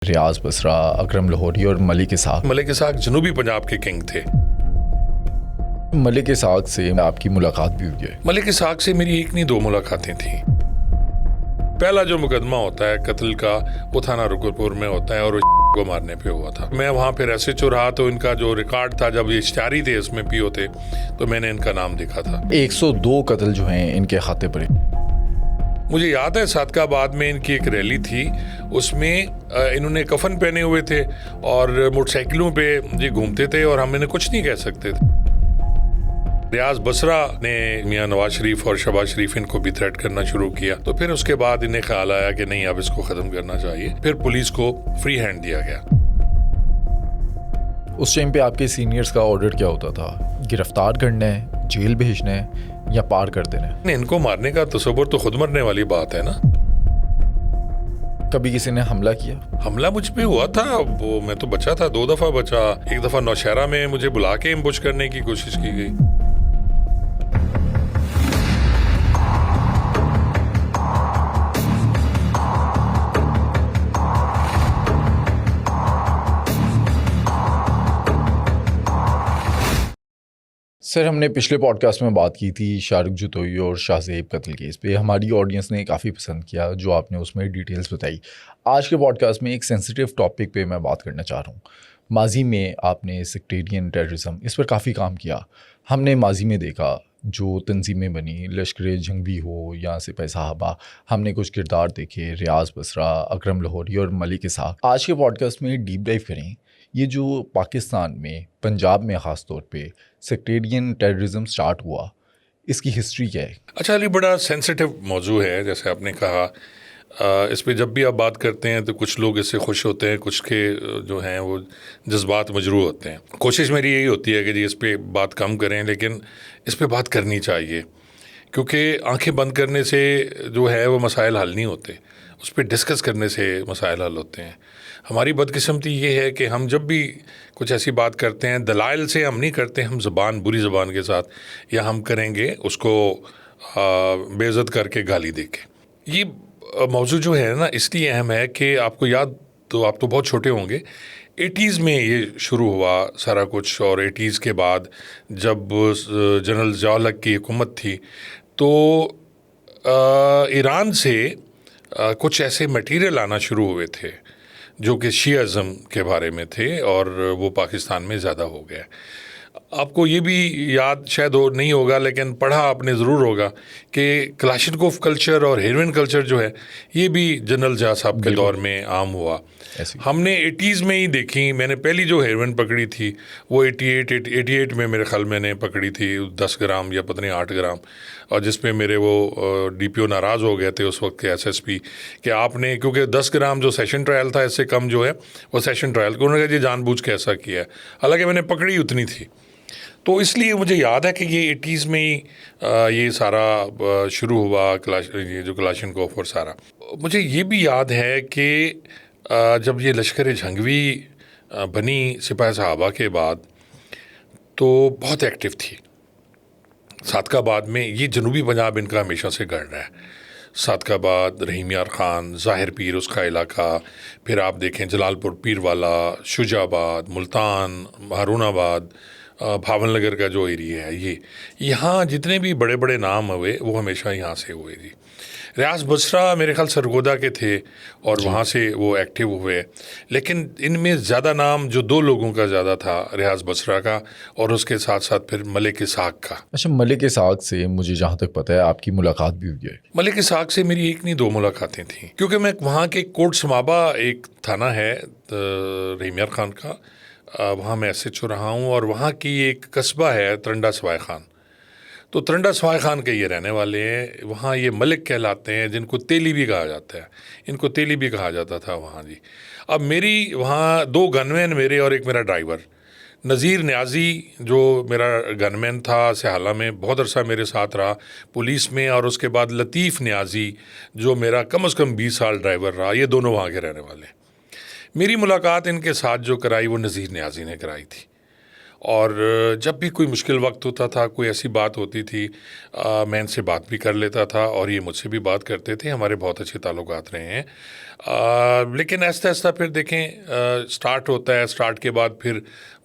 ریاض بسرا، اکرم لاہوری اور ملک اسحاق۔ ملک اسحاق جنوبی پنجاب کے کنگ تھے۔ ملک اسحاق سے آپ کی ملاقات بھی ہوئی ہے؟ ملک اسحاق سے میری ایک نہیں دو ملاقاتیں تھیں۔ پہلا جو مقدمہ ہوتا ہے قتل کا وہ تھانہ رکن پور میں ہوتا ہے اور کو مارنے پہ ہوا تھا۔ میں وہاں پہ ایس ایچ او رہا تو ان کا جو ریکارڈ تھا جب یہ اشتہاری تھے اس میں پی او تھے تو میں نے ان کا نام دیکھا تھا۔ 102 قتل جو ہیں ان کے کھاتے پر۔ مجھے یاد ہے صادق آباد میں ان کی ایک ریلی تھی، اس میں انہوں نے کفن پہنے ہوئے تھے اور موٹر سائیکلوں پہ یہ گھومتے تھے اور ہم انہیں کچھ نہیں کہہ سکتے تھے۔ ریاض بسرا نے میاں نواز شریف اور شہباز شریف ان کو بھی تھریٹ کرنا شروع کیا، تو پھر اس کے بعد انہیں خیال آیا کہ نہیں اب اس کو ختم کرنا چاہیے، پھر پولیس کو فری ہینڈ دیا گیا۔ اس ٹائم پہ آپ کے سینئرز کا آرڈر کیا ہوتا تھا؟ گرفتار کرنا ہے، جیل بھیجنا ہے یا پار کر دینا ہے؟ ان کو مارنے کا تصور تو خود مرنے والی بات ہے نا۔ کبھی کسی نے حملہ کیا؟ حملہ مجھ پہ ہوا تھا، وہ میں تو بچا تھا، 2 دفعہ بچا۔ ایک دفعہ نوشہرہ میں مجھے بلا کے امبوش کرنے کی کوشش کی گئی۔ سر، ہم نے پچھلے پوڈ کاسٹ میں بات کی تھی شارق جتوئی اور شاہ زیب قتل کیس پہ۔ ہماری آڈینس نے کافی پسند کیا جو آپ نے اس میں ڈیٹیلز بتائی۔ آج کے پوڈ کاسٹ میں ایک سینسیٹیو ٹاپک پہ میں بات کرنا چاہ رہا ہوں۔ ماضی میں آپ نے سیکٹیرین ٹیررزم اس پر کافی کام کیا۔ ہم نے ماضی میں دیکھا جو تنظیمیں بنی، لشکر جنگی ہو یا سپاہی صحابہ، ہم نے کچھ کردار دیکھے، ریاض بسرا، اکرم لاہوری اور ملک اسحاق۔ آج کے پوڈ کاسٹ میں ڈیپ ڈائیو کریں یہ جو پاکستان میں، پنجاب میں خاص طور پہ سیکٹیرین ٹیررزم سٹارٹ ہوا، اس کی ہسٹری کیا ہے؟ اچھا علی، بڑا سینسیٹیو موضوع ہے جیسے آپ نے کہا۔ اس پہ جب بھی آپ بات کرتے ہیں تو کچھ لوگ اس سے خوش ہوتے ہیں، کچھ کے جو ہیں وہ جذبات مجروح ہوتے ہیں۔ کوشش میری یہی ہوتی ہے کہ جی اس پہ بات کم کریں، لیکن اس پہ بات کرنی چاہیے، کیونکہ آنکھیں بند کرنے سے جو ہے وہ مسائل حل نہیں ہوتے، اس پہ ڈسکس کرنے سے مسائل حل ہوتے ہیں۔ ہماری بدقسمتی یہ ہے کہ ہم جب بھی کچھ ایسی بات کرتے ہیں دلائل سے ہم نہیں کرتے، ہم بری زبان کے ساتھ، یا ہم کریں گے اس کو بے عزت کر کے گالی دے کے۔ یہ موضوع جو ہے نا اس لیے اہم ہے کہ آپ کو یاد تو آپ تو بہت چھوٹے ہوں گے، 80s میں یہ شروع ہوا سارا کچھ، اور 80s کے بعد جب جنرل ضیاء الحق کی حکومت تھی تو ایران سے کچھ ایسے میٹیریل آنا شروع ہوئے تھے جو کہ شیعزم کے بارے میں تھے، اور وہ پاکستان میں زیادہ ہو گیا۔ آپ کو یہ بھی یاد شاید نہیں ہوگا لیکن پڑھا آپ نے ضرور ہوگا کہ کلاشنکوف کلچر اور ہیروئن کلچر جو ہے یہ بھی جنرل ضیاء صاحب کے دور میں عام ہوا۔ ہم نے 80s میں ہی دیکھی، میں نے پہلی جو ہیروئن پکڑی تھی وہ 88 میں میرے خیال میں نے پکڑی تھی، 10 گرام یا پتہ نہیں 8 گرام، اور جس پہ میرے وہ ڈی پی او ناراض ہو گئے تھے اس وقت کے ایس ایس پی کہ آپ نے، کیونکہ 10 گرام جو سیشن ٹرائل تھا اس سے کم جو ہے وہ سیشن ٹرائل کو، انہوں نے کہا جی جان بوجھ کے ایسا کیا ہے، حالانکہ میں نے پکڑی اتنی تھی۔ تو اس لیے مجھے یاد ہے کہ یہ 80s میں ہی یہ سارا شروع ہوا، یہ جو کلاشنکوف اور سارا۔ مجھے یہ بھی یاد ہے کہ جب یہ لشکر جھنگوی بنی سپاہی صحابہ کے بعد تو بہت ایکٹیو تھی۔ صادق آباد میں یہ جنوبی پنجاب ان کا ہمیشہ سے گڑ رہا ہے۔ صادق آباد، رحیم یار خان، ظاہر پیر اس کا علاقہ، پھر آپ دیکھیں جلال پور پیر والا، شجاع آباد، ملتان، ہارون آباد، بھاون نگر کا جو ایریا ہے، یہ یہاں جتنے بھی بڑے بڑے نام ہوئے وہ ہمیشہ یہاں سے ہوئے جی۔ ریاض بسرا میرے خیال سرگودا کے تھے اور وہاں سے وہ ایکٹیو ہوئے، لیکن ان میں زیادہ نام جو 2 لوگوں کا زیادہ تھا، ریاض بسرا کا اور اس کے ساتھ ساتھ پھر ملک اسحاق کا۔ اچھا، ملک اسحاق سے مجھے جہاں تک پتہ ہے آپ کی ملاقات بھی ہوئی ہے؟ ملک اسحاق سے میری ایک نہیں 2 ملاقاتیں تھیں، کیونکہ میں وہاں کے کوٹ سمابا ایک تھانہ ہے رحیم یار خان کا، وہاں میں ایس ایچ او رہا ہوں، اور وہاں کی ایک قصبہ ہے ترنڈا سوائے خان، تو ترنڈا سوائے خان کے یہ رہنے والے ہیں، وہاں یہ ملک کہلاتے ہیں، جن کو تیلی بھی کہا جاتا ہے، ان کو تیلی بھی کہا جاتا تھا وہاں جی۔ اب میری وہاں 2 گنمین میرے اور ایک میرا ڈرائیور نذیر نیازی جو میرا گنمین تھا، سہالہ میں بہت عرصہ میرے ساتھ رہا پولیس میں، اور اس کے بعد لطیف نیازی جو میرا کم از کم 20 سال ڈرائیور رہا، یہ دونوں وہاں کے رہنے والے ہیں۔ میری ملاقات ان کے ساتھ جو کرائی وہ نذیر نیازی نے کرائی تھی، اور جب بھی کوئی مشکل وقت ہوتا تھا، کوئی ایسی بات ہوتی تھی، میں ان سے بات بھی کر لیتا تھا اور یہ مجھ سے بھی بات کرتے تھے. ہمارے بہت اچھے تعلقات رہے ہیں. لیکن آہستہ آہستہ پھر دیکھیں سٹارٹ ہوتا ہے، سٹارٹ کے بعد پھر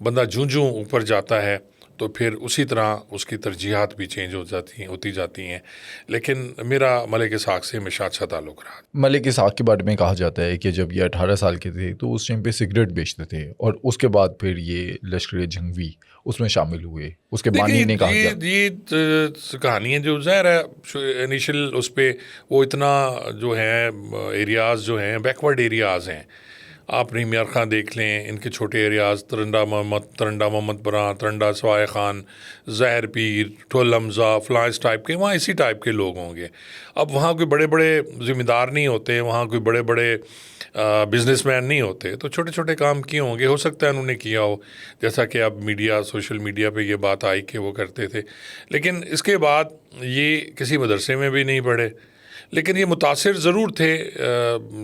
بندہ جوں اوپر جاتا ہے تو پھر اسی طرح اس کی ترجیحات بھی چینج ہوتی جاتی ہیں. لیکن میرا ملک اسحاق سے ہمیشہ اچھا تعلق رہا. ملک اسحاق کے بارے میں کہا جاتا ہے کہ جب یہ 18 سال کے تھے تو اس ٹائم پہ سگریٹ بیچتے تھے اور اس کے بعد پھر یہ لشکر جھنگوی اس میں شامل ہوئے. اس کے بانی نے کہا گیا یہ کہانی ہے جو ظاہر ہے انیشل اس پہ وہ اتنا جو ہے ایریاز جو ہیں بیکورڈ ایریاز ہیں. آپ رحیم یار خان دیکھ لیں، ان کے چھوٹے ایریاز ترنڈا محمد براں، ترنڈا سوائے خان، ظاہر پیر، ٹھول حمزہ، فلاں اس ٹائپ کے، وہاں اسی ٹائپ کے لوگ ہوں گے. اب وہاں کوئی بڑے بڑے ذمہ دار نہیں ہوتے، وہاں کوئی بڑے بڑے بزنس مین نہیں ہوتے، تو چھوٹے چھوٹے کام کیے ہوں گے. ہو سکتا ہے انہوں نے کیا ہو، جیسا کہ اب سوشل میڈیا پہ یہ بات آئی کہ وہ کرتے تھے. لیکن اس کے بعد یہ کسی مدرسے میں بھی نہیں پڑھے. لیکن یہ متاثر ضرور تھے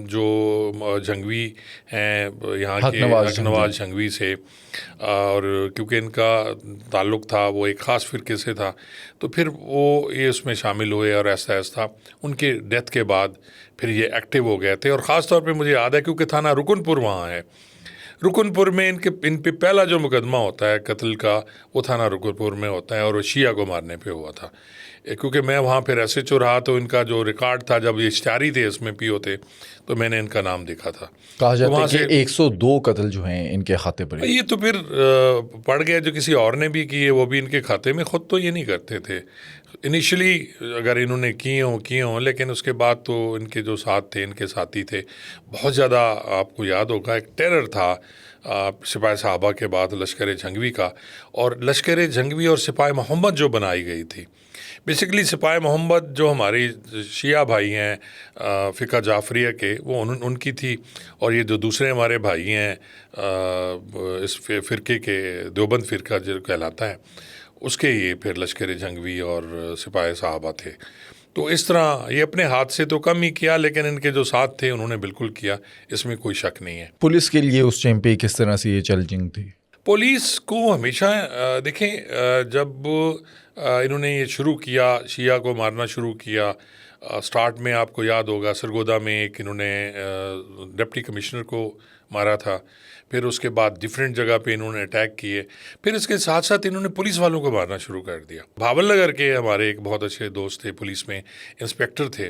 جو جھنگوی ہیں یہاں کے حق نواز جھنگوی سے، اور کیونکہ ان کا تعلق تھا وہ ایک خاص فرقے سے تھا، تو پھر وہ یہ اس میں شامل ہوئے اور آہستہ آہستہ ان کے ڈیتھ کے بعد پھر یہ ایکٹیو ہو گئے تھے. اور خاص طور پہ مجھے یاد ہے کیونکہ تھانہ رکن پور وہاں ہے، رکن پور میں ان پہ پہلا جو مقدمہ ہوتا ہے قتل کا وہ تھانہ رکن پور میں ہوتا ہے اور وہ شیعہ کو مارنے پہ ہوا تھا. کیونکہ میں وہاں پہ ایس ایچ او رہا تو ان کا جو ریکارڈ تھا جب یہ اشتہاری تھے اس میں پی او تھے تو میں نے ان کا نام دیکھا تھا. کہا جاتا ہے کہ 102 قتل جو ہیں ان کے کھاتے پر. یہ تو پھر پڑ گئے جو کسی اور نے بھی کیے وہ بھی ان کے کھاتے میں، خود تو یہ نہیں کرتے تھے انیشلی، اگر انہوں نے کیے ہوں لیکن اس کے بعد تو ان کے جو ساتھ تھے، ان کے ساتھی تھے بہت زیادہ. آپ کو یاد ہوگا ایک ٹیرر تھا سپاہی صحابہ کے بعد لشکر جھنگوی کا، اور لشکر جھنگوی اور سپاہی محمد جو بنائی گئی تھی. بیسیکلی سپاہی محمد جو ہماری شیعہ بھائی ہیں فقہ جعفریہ کے، وہ ان کی تھی، اور یہ جو دوسرے ہمارے بھائی ہیں اس فرقے کے، دیوبند فرقہ جو کہلاتا ہے، اس کے یہ پھر لشکر جھنگوی اور سپاہی صحابہ تھے. تو اس طرح یہ اپنے ہاتھ سے تو کم ہی کیا، لیکن ان کے جو ساتھ تھے انہوں نے بالکل کیا، اس میں کوئی شک نہیں ہے. پولیس کے لیے اس ٹائم پہ کس طرح سے یہ چیلنجنگ تھی؟ پولیس کو ہمیشہ دیکھیں جب انہوں نے یہ شروع کیا، شیعہ کو مارنا شروع کیا، سٹارٹ میں آپ کو یاد ہوگا سرگودا میں ایک انہوں نے ڈپٹی کمشنر کو مارا تھا، پھر اس کے بعد ڈفرینٹ جگہ پہ انہوں نے اٹیک کیے، پھر اس کے ساتھ ساتھ انہوں نے پولیس والوں کو مارنا شروع کر دیا. بھاول نگر کے ہمارے ایک بہت اچھے دوست تھے، پولیس میں انسپیکٹر تھے،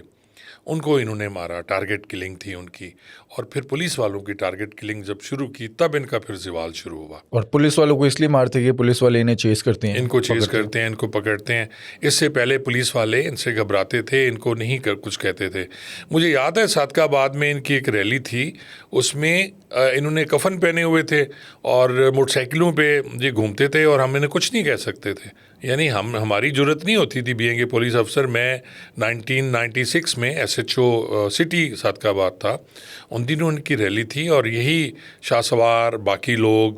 ان کو انہوں نے مارا، ٹارگٹ کلنگ تھی ان کی. اور پھر پولیس والوں کی ٹارگٹ کلنگ جب شروع کی تب ان کا پھر زوال شروع ہوا. اور پولیس والوں کو اس لیے مارتے کہ پولیس والے انہیں چیز کرتے ہیں، ان کو چیز کرتے ہیں، ان کو پکڑتے ہیں. اس سے پہلے پولیس والے ان سے گھبراتے تھے، ان کو نہیں کچھ کہتے تھے. مجھے یاد ہے صادقہ آباد میں ان کی ایک ریلی تھی، اس میں انہوں نے کفن پہنے ہوئے تھے اور موٹر سائیکلوں پہ یہ گھومتے تھے اور ہم انہیں کچھ نہیں کہہ سکتے تھے. یعنی ہماری جرت نہیں ہوتی تھی بینگ اے پولیس افسر. میں 1996 میں ایس ایچ او سٹی صادقہ آباد تھا، ان دنوں ان کی ریلی تھی اور یہی شاہ سوار باقی لوگ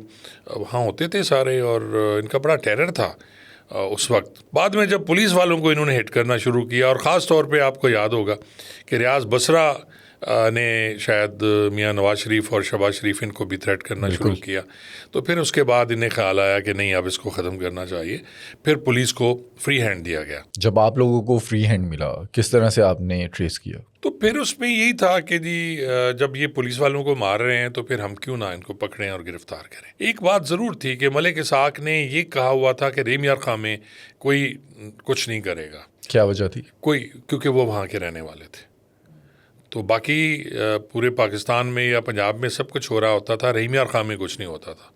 وہاں ہوتے تھے سارے، اور ان کا بڑا ٹیرر تھا اس وقت. بعد میں جب پولیس والوں کو انہوں نے ہٹ کرنا شروع کیا، اور خاص طور پہ آپ کو یاد ہوگا کہ ریاض بصرہ نے شاید میاں نواز شریف اور شہباز شریف ان کو بھی تھریٹ کرنا شروع کیا، تو پھر اس کے بعد انہیں خیال آیا کہ نہیں اب اس کو ختم کرنا چاہیے. پھر پولیس کو فری ہینڈ دیا گیا. جب آپ لوگوں کو فری ہینڈ ملا کس طرح سے آپ نے ٹریس کیا؟ تو پھر اس میں یہی تھا کہ جی جب یہ پولیس والوں کو مار رہے ہیں تو پھر ہم کیوں نہ ان کو پکڑیں اور گرفتار کریں. ایک بات ضرور تھی کہ ملک اسحاق نے یہ کہا ہوا تھا کہ رحیم یار خان میں کوئی کچھ نہیں کرے گا. کیا وجہ تھی؟ کیونکہ وہ وہاں کے رہنے والے تھے. تو باقی پورے پاکستان میں یا پنجاب میں سب کچھ ہو رہا ہوتا تھا، رحیم یار خان میں کچھ نہیں ہوتا تھا.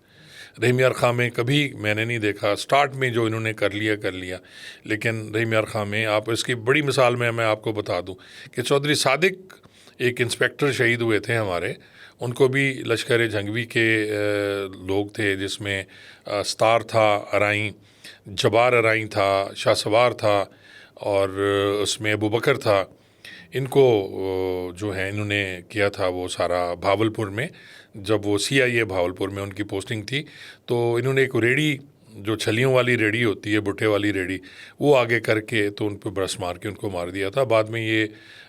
رحیم یار خان میں کبھی میں نے نہیں دیکھا، سٹارٹ میں جو انہوں نے کر لیا، لیکن رحیم یار خان میں آپ اس کی بڑی مثال میں آپ کو بتا دوں کہ چودھری صادق ایک انسپیکٹر شہید ہوئے تھے ہمارے، ان کو بھی لشکر جھنگوی کے لوگ تھے، جس میں ستار تھا ارائیں، جبار ارائیں تھا، شاہ سوار تھا، اور اس میں ابو بکر تھا. ان کو جو ہے انہوں نے کیا تھا وہ سارا بھاولپور میں، جب وہ CIA بھاولپور میں ان کی پوسٹنگ تھی، تو انہوں نے ایک ریڑھی جو چھلیوں والی ریڑھی ہوتی ہے، بٹے والی ریڑھی، وہ آگے کر کے تو ان پہ برس مار کے ان کو مار دیا تھا. بعد میں یہ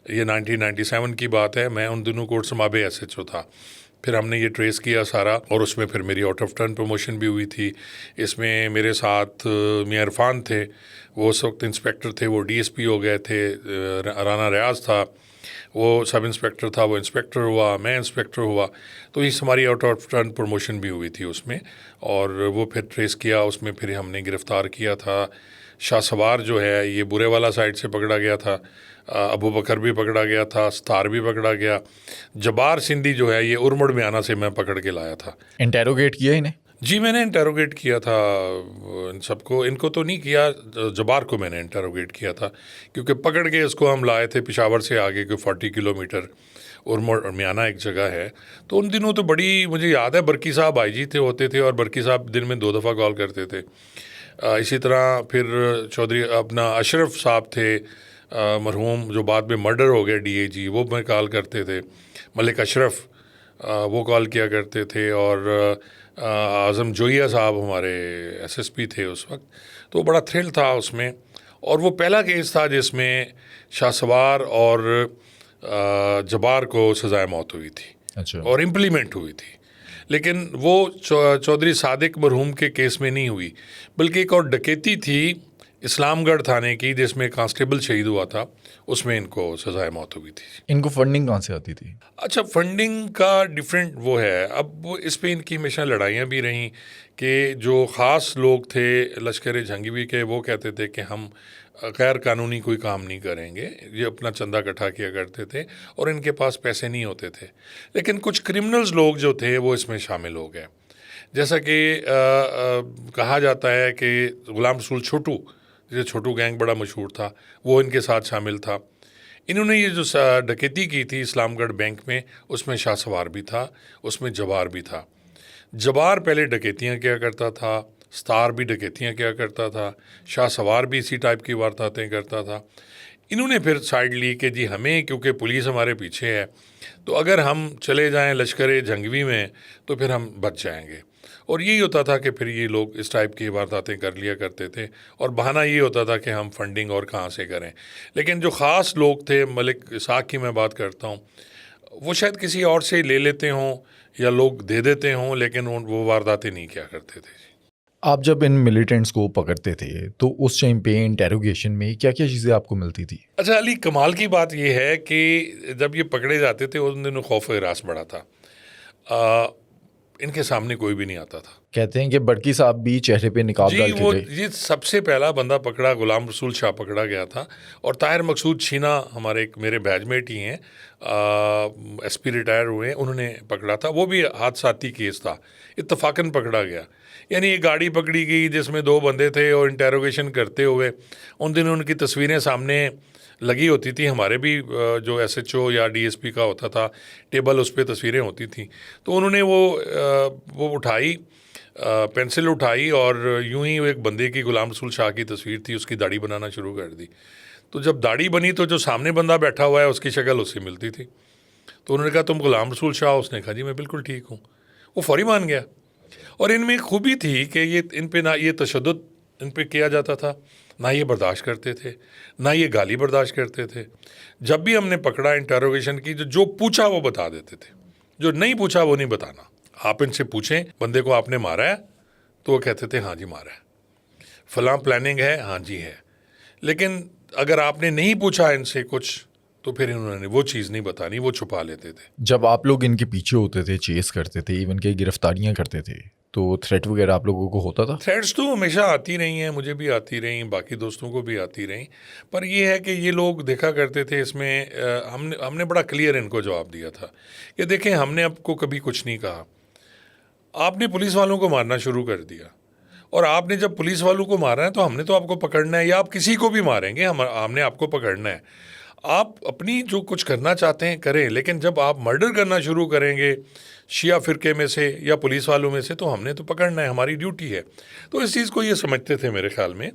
1997 کی بات ہے، میں ان دنوں کوٹ سمابے ایس ایچ او تھا. پھر ہم نے یہ ٹریس کیا سارا، اور اس میں پھر میری آؤٹ آف ٹرن پروموشن بھی ہوئی تھی. اس میں میرے ساتھ میاں عرفان تھے، وہ اس وقت انسپیکٹر تھے، وہ ڈی ایس پی ہو گئے تھے. رانا ریاض تھا، وہ سب انسپیکٹر تھا، وہ انسپیکٹر ہوا، میں انسپیکٹر ہوا. تو اس ہماری آؤٹ آف ٹرن پروموشن بھی ہوئی تھی اس میں. اور وہ پھر ٹریس کیا، اس میں پھر ہم نے گرفتار کیا تھا. شاہ سوار جو ہے یہ برے والا سائڈ سے پکڑا گیا تھا، ابو بکر بھی پکڑا گیا تھا، ستار بھی پکڑا گیا. جبار سندھی جو ہے یہ ارمڑ میانہ سے میں پکڑ کے لایا تھا. انٹیروگیٹ کیا انہیں؟ جی میں نے انٹیروگیٹ کیا تھا ان سب کو. ان کو تو نہیں کیا، جبار کو میں نے انٹیروگیٹ کیا تھا، کیونکہ پکڑ کے اس کو ہم لائے تھے پشاور سے آگے کوئی 40 کلومیٹر ارمڑ میانہ ایک جگہ ہے. تو ان دنوں تو بڑی مجھے یاد ہے برکی صاحب آئی جی تھے ہوتے تھے، اور برکی صاحب دن میں 2 دفعہ کال کرتے تھے. اسی طرح پھر چودھری اپنا اشرف صاحب تھے مرحوم، جو بعد میں مرڈر ہو گئے ڈی اے جی، وہ میں کال کرتے تھے. ملک اشرف وہ کال کیا کرتے تھے. اور اعظم جوئیہ صاحب ہمارے ایس ایس پی تھے اس وقت. تو بڑا تھرل تھا اس میں. اور وہ پہلا کیس تھا جس میں شاہ سوار اور جبار کو سزائے موت ہوئی تھی. اچھا. اور امپلیمنٹ ہوئی تھی. لیکن وہ چودھری صادق مرحوم کے کیس میں نہیں ہوئی، بلکہ ایک اور ڈکیتی تھی اسلام گڑھ تھانے کی جس میں کانسٹیبل شہید ہوا تھا، اس میں ان کو سزائے موت ہوئی تھی. ان کو فنڈنگ کہاں سے آتی تھی؟ اچھا، فنڈنگ کا ڈیفرنٹ وہ ہے. اب وہ اس پہ ان کی ہمیشہ لڑائیاں بھی رہیں کہ جو خاص لوگ تھے لشکر جھنگوی کے، وہ کہتے تھے کہ ہم غیر قانونی کوئی کام نہیں کریں گے. یہ اپنا چندہ اکٹھا کیا کرتے تھے اور ان کے پاس پیسے نہیں ہوتے تھے. لیکن کچھ کرمنلز لوگ جو تھے وہ اس میں شامل ہو گئے. جیسا کہ کہا جاتا ہے کہ غلام رسول چھوٹو، جسے چھوٹو گینگ بڑا مشہور تھا، وہ ان کے ساتھ شامل تھا. انہوں نے یہ جو ڈکیتی کی تھی اسلام گڑھ بینک میں، اس میں شاہ سوار بھی تھا، اس میں جبار بھی تھا. جبار پہلے ڈکیتیاں کیا کرتا تھا، ستار بھی ڈکیتیاں کیا کرتا تھا، شاہ سوار بھی اسی ٹائپ کی وارداتیں کرتا تھا. انہوں نے پھر سائڈ لی کہ جی ہمیں، کیونکہ پولیس ہمارے پیچھے ہے، تو اگر ہم چلے جائیں لشکر جھنگوی میں تو پھر ہم بچ جائیں گے. اور یہی ہوتا تھا کہ پھر یہ لوگ اس ٹائپ کی وارداتیں کر لیا کرتے تھے، اور بہانہ یہ ہوتا تھا کہ ہم فنڈنگ اور کہاں سے کریں. لیکن جو خاص لوگ تھے، ملک اسحاق کی میں بات کرتا ہوں، وہ شاید کسی اور سے لے لیتے ہوں یا لوگ دے دیتے ہوں، لیکن وہ وارداتیں نہیں کیا کرتے تھے. آپ جب ان ملیٹنٹس کو پکڑتے تھے تو اس ٹائم پہ انٹیروگیشن میں کیا کیا چیزیں آپ کو ملتی تھی؟ اچھا علی، کمال کی بات یہ ہے کہ جب یہ پکڑے جاتے تھے ان دنوں خوف و ہراس بڑا تھا. ان کے سامنے کوئی بھی نہیں آتا تھا. کہتے ہیں کہ برکی صاحب بھی چہرے پہ نقاب ڈال کے گئے. یہ سب سے پہلا بندہ پکڑا غلام رسول شاہ پکڑا گیا تھا، اور طاہر مقصود چھینا ہمارے میرے بیچ میٹ ہی ہیں، ایس پی ریٹائر ہوئے ہیں، انہوں نے پکڑا تھا. وہ بھی حادثاتی کیس تھا، اتفاقاً پکڑا گیا. یعنی یہ گاڑی پکڑی گئی جس میں 2 بندے تھے، اور انٹیروگیشن کرتے ہوئے ان دنوں ان کی تصویریں سامنے لگی ہوتی تھی. ہمارے بھی جو ایس ایچ او یا ڈی ایس پی کا ہوتا تھا ٹیبل، اس پہ تصویریں ہوتی تھیں. تو انہوں نے وہ اٹھائی، پینسل اٹھائی، اور یوں ہی ایک بندے کی، غلام رسول شاہ کی تصویر تھی، اس کی داڑھی بنانا شروع کر دی. تو جب داڑھی بنی تو جو سامنے بندہ بیٹھا ہوا ہے اس کی شکل اس سے ملتی تھی. تو انہوں نے کہا تم غلام رسول شاہ ہو؟ اس نے کہا جی میں بالکل ٹھیک ہوں. وہ فوری مان گیا. اور ان میں ایک خوبی تھی کہ یہ ان پہ نہ یہ تشدد ان پہ کیا جاتا تھا، نہ یہ برداشت کرتے تھے، نہ یہ گالی برداشت کرتے تھے. جب بھی ہم نے پکڑا انٹیروگیشن کی، جو پوچھا وہ بتا دیتے تھے، جو نہیں پوچھا وہ نہیں بتانا. آپ ان سے پوچھیں بندے کو آپ نے مارا ہے تو وہ کہتے تھے ہاں جی مارا ہے. فلاں پلاننگ ہے، ہاں جی ہے. لیکن اگر آپ نے نہیں پوچھا ان سے کچھ تو پھر انہوں نے وہ چیز نہیں بتانی، وہ چھپا لیتے تھے. جب آپ لوگ ان کے پیچھے ہوتے تھے، چیز کرتے تھے، ایون کہ گرفتاریاں کرتے تھے، تو تھریٹ وغیرہ آپ لوگوں کو ہوتا تھا؟ تھریٹس تو ہمیشہ آتی رہی ہیں، مجھے بھی آتی رہیں، باقی دوستوں کو بھی آتی رہیں. پر یہ ہے کہ یہ لوگ دیکھا کرتے تھے اس میں، ہم نے بڑا کلیئر ان کو جواب دیا تھا کہ دیکھیں ہم نے آپ کو کبھی کچھ نہیں کہا. آپ نے پولیس والوں کو مارنا شروع کر دیا، اور آپ نے جب پولیس والوں کو مارا ہے تو ہم نے تو آپ کو پکڑنا ہے، یا آپ کسی کو بھی ماریں گے ہم نے آپ کو پکڑنا ہے. آپ اپنی جو کچھ کرنا چاہتے ہیں کریں، لیکن جب آپ مرڈر کرنا شروع کریں گے شیعہ فرقے میں سے یا پولیس والوں میں سے تو ہم نے تو پکڑنا ہے، ہماری ڈیوٹی ہے. تو اس چیز کو یہ سمجھتے تھے میرے خیال میں.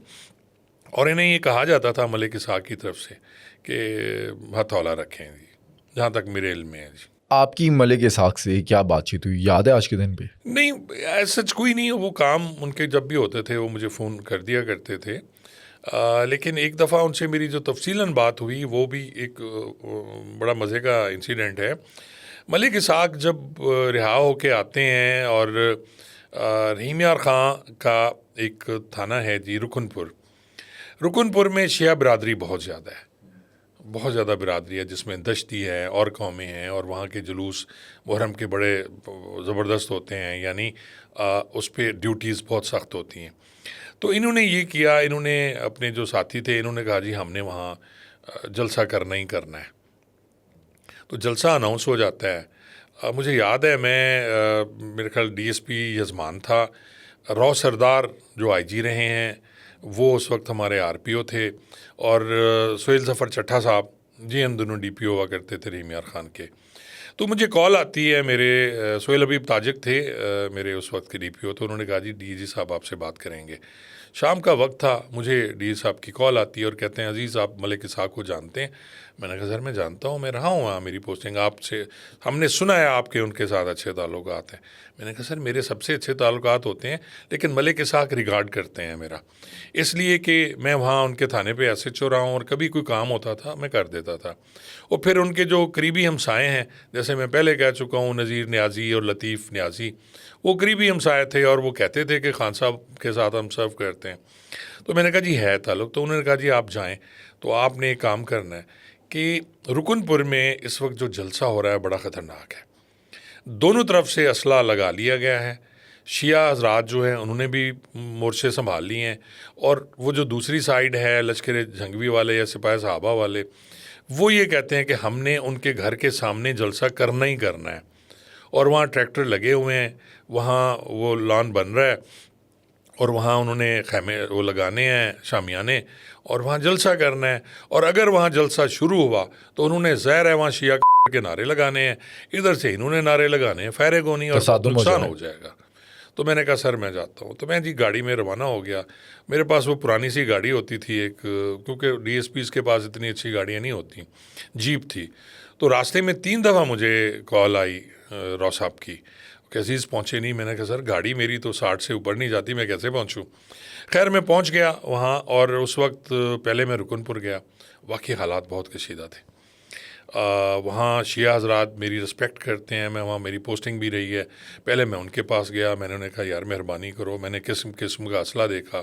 اور انہیں یہ کہا جاتا تھا ملک اسحاق کی طرف سے کہ ہتھولا رکھیں جی، جہاں تک میرے علم میں ہے. جی آپ کی ملک اسحاق سے کیا بات چیت ہوئی، یاد ہے آج کے دن پہ؟ نہیں، سچ کوئی نہیں. وہ کام ان کے جب بھی ہوتے تھے وہ مجھے فون کر دیا کرتے تھے. لیکن ایک دفعہ ان سے میری جو تفصیلاً بات ہوئی وہ بھی ایک بڑا مزے کا انسیڈنٹ ہے. ملک اسحاق جب رہا ہو کے آتے ہیں اور رحیم یار خان کا ایک تھانہ ہے جی رکن پور میں شیعہ برادری بہت زیادہ ہے، بہت زیادہ برادری ہے، جس میں دشتی ہے اور قومیں ہیں، اور وہاں کے جلوس محرم کے بڑے زبردست ہوتے ہیں، یعنی اس پہ ڈیوٹیز بہت سخت ہوتی ہیں۔ تو انہوں نے یہ کیا، انہوں نے اپنے جو ساتھی تھے انہوں نے کہا جی ہم نے وہاں جلسہ کرنا ہی کرنا ہے۔ تو جلسہ اناؤنس ہو جاتا ہے، مجھے یاد ہے میں میرے خیال ڈی ایس پی یزمان تھا، رو سردار جو آئی جی رہے ہیں وہ اس وقت ہمارے آر پی او تھے، اور سہیل ظفر چٹھا صاحب جی ہم دونوں ڈی پی او ہوا کرتے تھے رحیم یار خان کے۔ تو مجھے کال آتی ہے، میرے سہیل حبیب تاجک تھے میرے اس وقت کے ڈی پی او، تو انہوں نے کہا جی ڈی جی صاحب آپ سے بات کریں گے۔ شام کا وقت تھا، مجھے ڈی جی صاحب کی کال آتی ہے اور کہتے ہیں عزیز آپ ملک اسحاق کو جانتے ہیں؟ میں نے کہا سر میں جانتا ہوں، میں رہا ہوں وہاں، میری پوسٹنگ آپ سے، ہم نے سنا ہے آپ کے ان کے ساتھ اچھے تعلقات ہیں۔ میں نے کہا سر میرے سب سے اچھے تعلقات ہوتے ہیں، لیکن ملک اسحاق ریگارڈ کرتے ہیں میرا، اس لیے کہ میں وہاں ان کے تھانے پہ ایس ایچ او رہا ہوں، اور کبھی کوئی کام ہوتا تھا میں کر دیتا تھا۔ اور پھر ان کے جو قریبی ہمسائے ہیں، جیسے میں پہلے کہہ چکا ہوں نذیر نیازی اور لطیف نیازی، وہ قریبی ہمسائے تھے، اور وہ کہتے تھے کہ خان صاحب کے ساتھ ہم سرو کرتے ہیں۔ تو میں نے کہا جی ہے تعلق، تو انہوں نے کہا جی آپ جائیں، تو آپ نے ایک کام کرنا ہے کہ رکن پور میں اس وقت جو جلسہ ہو رہا ہے بڑا خطرناک ہے، دونوں طرف سے اسلحہ لگا لیا گیا ہے، شیعہ حضرات جو ہیں انہوں نے بھی مورچے سنبھال لیے ہیں، اور وہ جو دوسری سائیڈ ہے لشکر جھنگوی والے یا سپاہی صحابہ والے، وہ یہ کہتے ہیں کہ ہم نے ان کے گھر کے سامنے جلسہ کرنا ہی کرنا ہے، اور وہاں ٹریکٹر لگے ہوئے ہیں، وہاں وہ لان بن رہا ہے، اور وہاں انہوں نے خیمے وہ لگانے ہیں شامیانے، اور وہاں جلسہ کرنا ہے، اور اگر وہاں جلسہ شروع ہوا تو انہوں نے ظاہر ہے وہاں شیعہ کے نعرے لگانے ہیں، ادھر سے انہوں نے نعرے لگانے ہیں، فارغ ہونی اور تصادم نقصان ہو جائے گا۔ تو میں نے کہا سر میں جاتا ہوں، تو میں جی گاڑی میں روانہ ہو گیا۔ میرے پاس وہ پرانی سی گاڑی ہوتی تھی ایک، کیونکہ ڈی ایس پیز کے پاس اتنی اچھی گاڑیاں نہیں ہوتی، جیپ تھی۔ تو راستے میں 3 دفعہ مجھے کال آئی رو صاحب کی کہ عزیز پہنچے نہیں۔ میں نے کہا سر گاڑی میری تو 60 سے اوپر نہیں جاتی، میں کیسے پہنچوں؟ خیر میں پہنچ گیا وہاں، اور اس وقت پہلے میں رکن پور گیا، واقعی حالات بہت کشیدہ تھے۔ وہاں شیعہ حضرات میری رسپیکٹ کرتے ہیں، میں وہاں میری پوسٹنگ بھی رہی ہے۔ پہلے میں ان کے پاس گیا، میں نے انہیں کہا یار مہربانی کرو، میں نے قسم قسم کا اسلحہ دیکھا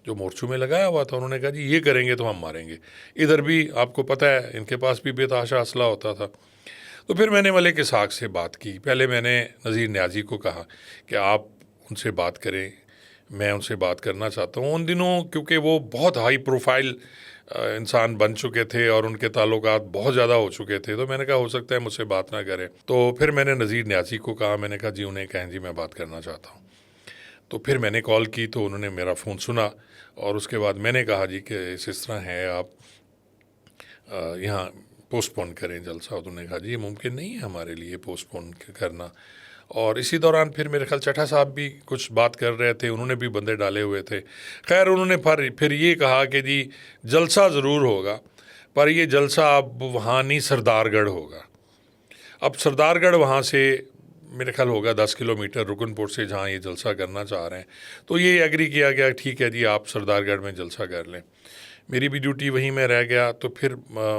جو مورچوں میں لگایا ہوا تھا، انہوں نے کہا جی یہ کریں گے تو ہم ماریں گے۔ ادھر بھی آپ کو پتہ ہے ان کے پاس بھی بے تحاشا اسلحہ ہوتا تھا۔ تو پھر میں نے ملک اسحاق سے بات کی، پہلے میں نے نذیر نیازی کو کہا کہ آپ ان سے بات کریں، میں ان سے بات کرنا چاہتا ہوں۔ ان دنوں کیونکہ وہ بہت ہائی پروفائل انسان بن چکے تھے اور ان کے تعلقات بہت زیادہ ہو چکے تھے، تو میں نے کہا ہو سکتا ہے مجھ سے بات نہ کریں۔ تو پھر میں نے نذیر نیازی کو کہا، میں نے کہا جی انہیں کہیں جی میں بات کرنا چاہتا ہوں۔ تو پھر میں نے کال کی تو انہوں نے میرا فون سنا، اور اس کے بعد میں نے کہا جی کہ اس طرح ہے، آپ یہاں پوسٹ پون کریں جلسہ۔ تو انہوں نے کہا جی یہ ممکن نہیں ہے ہمارے لیے پوسٹ پون کرنا۔ اور اسی دوران پھر میرے خیال چٹھا صاحب بھی کچھ بات کر رہے تھے، انہوں نے بھی بندے ڈالے ہوئے تھے۔ خیر انہوں نے پھر یہ کہا کہ جی جلسہ ضرور ہوگا، پر یہ جلسہ اب وہاں نہیں سردار گڑھ ہوگا۔ اب سردار گڑھ وہاں سے میرے خیال ہوگا 10 کلومیٹر رکن پور سے، جہاں یہ جلسہ کرنا چاہ رہے ہیں۔ تو یہ ایگری کیا گیا، ٹھیک ہے جی آپ سردار گڑھ میں جلسہ کر لیں۔ میری بھی ڈیوٹی وہیں میں رہ گیا۔ تو پھر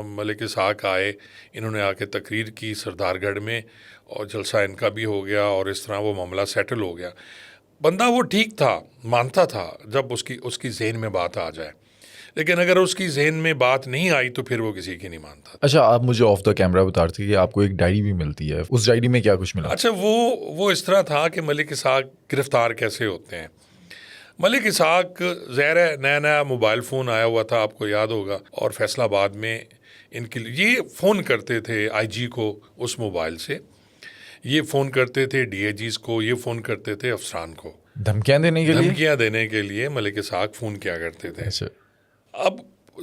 ملک اسحاق آئے، انہوں نے آ کے تقریر کی سردار گڑھ میں، اور جلسہ ان کا بھی ہو گیا، اور اس طرح وہ معاملہ سیٹل ہو گیا۔ بندہ وہ ٹھیک تھا، مانتا تھا جب اس کی ذہن میں بات آ جائے، لیکن اگر اس کی ذہن میں بات نہیں آئی تو پھر وہ کسی کی نہیں مانتا۔ اچھا آپ مجھے آف دا کیمرہ بتا رہے تھے کہ آپ کو ایک ڈائری بھی ملتی ہے، اس ڈائری میں کیا کچھ ملا؟ اچھا وہ اس طرح تھا کہ ملک اسحاق گرفتار کیسے ہوتے ہیں۔ ملک اسحاق ظاہر ہے نیا موبائل فون آیا ہوا تھا، آپ کو یاد ہوگا، اور فیصل آباد میں ان کے لیے یہ فون کرتے تھے آئی جی کو اس موبائل سے، یہ فون کرتے تھے ڈی اے جیز کو، یہ فون کرتے تھے افسران کو، دھمکیاں دینے کے لیے؟ دھمکیاں دینے کے لیے ملک اسحاق فون کیا کرتے تھے۔ اچھا اب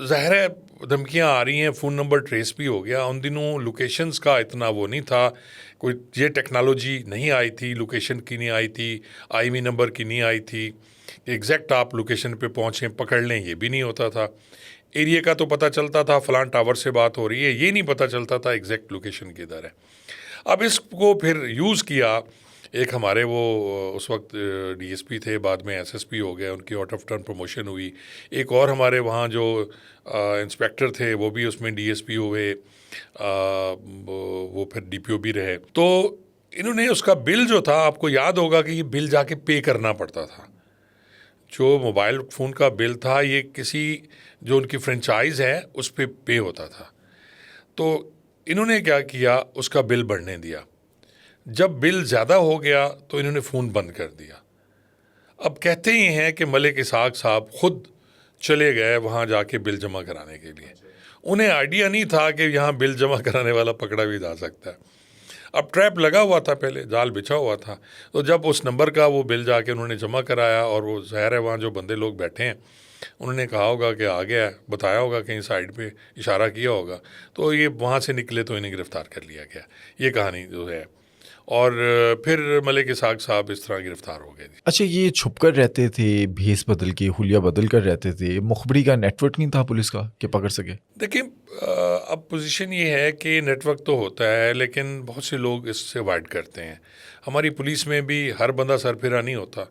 ظاہر ہے دھمکیاں آ رہی ہیں، فون نمبر ٹریس بھی ہو گیا۔ ان دنوں لوکیشنز کا اتنا وہ نہیں تھا، کوئی یہ ٹیکنالوجی نہیں آئی تھی، لوکیشن کی نہیں آئی تھی، آئی ایم ای نمبر کی نہیں آئی تھی، ایگزیکٹ آپ لوکیشن پہ پہنچیں پکڑ لیں، یہ بھی نہیں ہوتا تھا۔ ایریے کا تو پتہ چلتا تھا فلاں ٹاور سے بات ہو رہی ہے، یہ نہیں پتہ چلتا تھا ایگزیکٹ لوکیشن کدھر ہے۔ اب اس کو پھر یوز کیا ایک ہمارے وہ اس وقت ڈی ایس پی تھے, بعد میں ایس ایس پی ہو گئے, ان کی آؤٹ آف ٹرن پروموشن ہوئی. ایک اور ہمارے وہاں جو انسپیکٹر تھے وہ بھی اس میں ڈی ایس پی ہوئے, وہ پھر ڈی پی او بھی رہے. تو انہوں نے اس کا بل جو تھا, آپ کو یاد ہوگا کہ یہ بل جا کے پے کرنا پڑتا تھا. جو موبائل فون کا بل تھا یہ کسی جو ان کی فرنچائز ہے اس پہ پے ہوتا تھا. تو انہوں نے کیا کیا, اس کا بل بڑھنے دیا. جب بل زیادہ ہو گیا تو انہوں نے فون بند کر دیا. اب کہتے ہی ہیں کہ ملک اسحاق صاحب خود چلے گئے وہاں جا کے بل جمع کرانے کے لیے. انہیں آئیڈیا نہیں تھا کہ یہاں بل جمع کرانے والا پکڑا بھی جا سکتا ہے. اب ٹریپ لگا ہوا تھا, پہلے جال بچھا ہوا تھا. تو جب اس نمبر کا وہ بل جا کے انہوں نے جمع کرایا, اور وہ ظاہر ہے وہاں جو بندے لوگ بیٹھے ہیں انہوں نے کہا ہوگا کہ آ گیا, بتایا ہوگا کہیں سائڈ پہ اشارہ کیا ہوگا, تو یہ وہاں سے نکلے تو انہیں گرفتار کر لیا گیا. یہ کہانی جو ہے, اور پھر ملک اسحاق صاحب اس طرح گرفتار ہو گئے. اچھا, یہ چھپ کر رہتے تھے, بھیس بدل کے, حلیہ بدل کر رہتے تھے, مخبری کا نیٹ ورک نہیں تھا پولیس کا کہ پکڑ سکے؟ دیکھیں, اب پوزیشن یہ ہے کہ نیٹ ورک تو ہوتا ہے لیکن بہت سے لوگ اس سے اوائڈ کرتے ہیں. ہماری پولیس میں بھی ہر بندہ سر پھرا نہیں ہوتا.